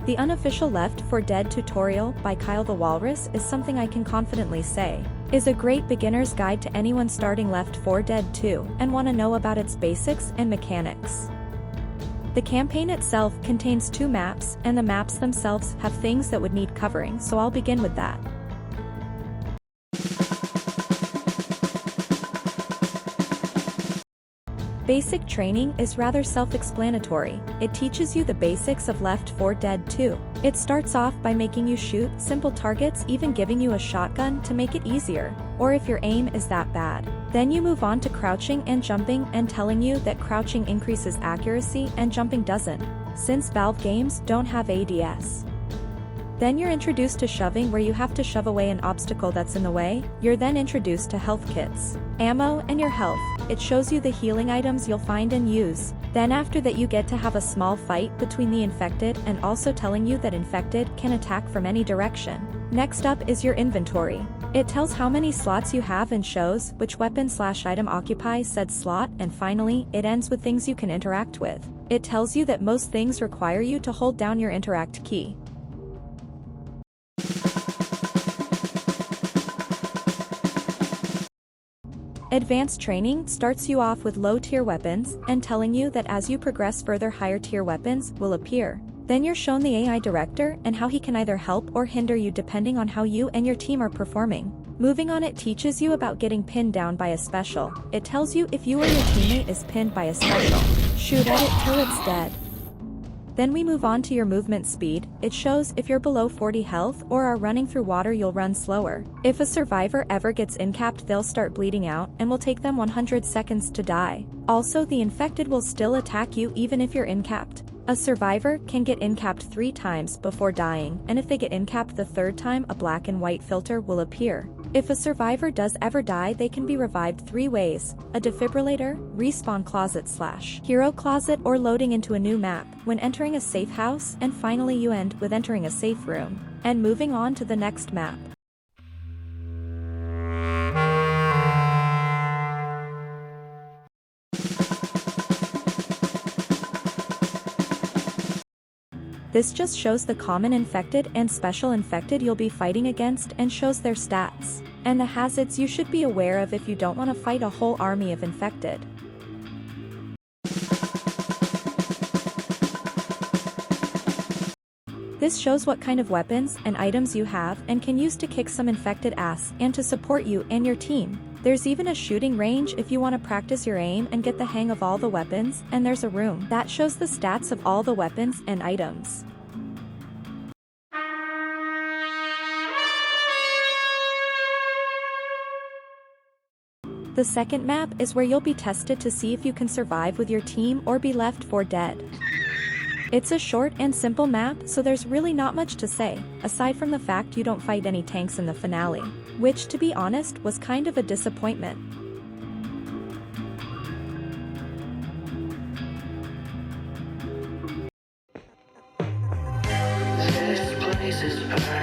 The unofficial Left 4 Dead tutorial by Kyle the Walrus is something I can confidently say is a great beginner's guide to anyone starting Left 4 Dead 2 and want to know about its basics and mechanics. The campaign itself contains 2 maps, and the maps themselves have things that would need covering, so I'll begin with that. Basic training is rather self-explanatory. It teaches you the basics of Left 4 Dead 2. It starts off by making you shoot simple targets, even giving you a shotgun to make it easier, or if your aim is that bad. Then you move on to crouching and jumping and telling you that crouching increases accuracy and jumping doesn't, since Valve games don't have ADS. Then you're introduced to shoving, where you have to shove away an obstacle that's in the way. You're then introduced to health kits, ammo, and your health. It shows you the healing items you'll find and use. Then after that you get to have a small fight between the infected, and also telling you that infected can attack from any direction. Next up is your inventory. It tells how many slots you have and shows which weapon/item occupies said slot, and finally, it ends with things you can interact with. It tells you that most things require you to hold down your interact key. Advanced training starts you off with low-tier weapons, and telling you that as you progress further higher-tier weapons will appear. Then you're shown the AI director and how he can either help or hinder you depending on how you and your team are performing. Moving on, it teaches you about getting pinned down by a special. It tells you if you or your teammate is pinned by a special, shoot at it till it's dead. Then we move on to your movement speed. It shows if you're below 40 health or are running through water, you'll run slower. If a survivor ever gets incapped, they'll start bleeding out and will take them 100 seconds to die. Also, the infected will still attack you even if you're incapped. A survivor can get incapped 3 times before dying, and if they get incapped the 3rd time, a black and white filter will appear. If a survivor does ever die, they can be revived 3 ways: a defibrillator, respawn closet / hero closet, or loading into a new map when entering a safe house, and finally you end with entering a safe room and moving on to the next map. This just shows the common infected and special infected you'll be fighting against, and shows their stats and the hazards you should be aware of if you don't want to fight a whole army of infected. This shows what kind of weapons and items you have and can use to kick some infected ass and to support you and your team. There's even a shooting range if you want to practice your aim and get the hang of all the weapons, and there's a room that shows the stats of all the weapons and items. The second map is where you'll be tested to see if you can survive with your team or be left for dead. It's a short and simple map, so there's really not much to say, aside from the fact you don't fight any tanks in the finale, which, to be honest, was kind of a disappointment. This place is perfect.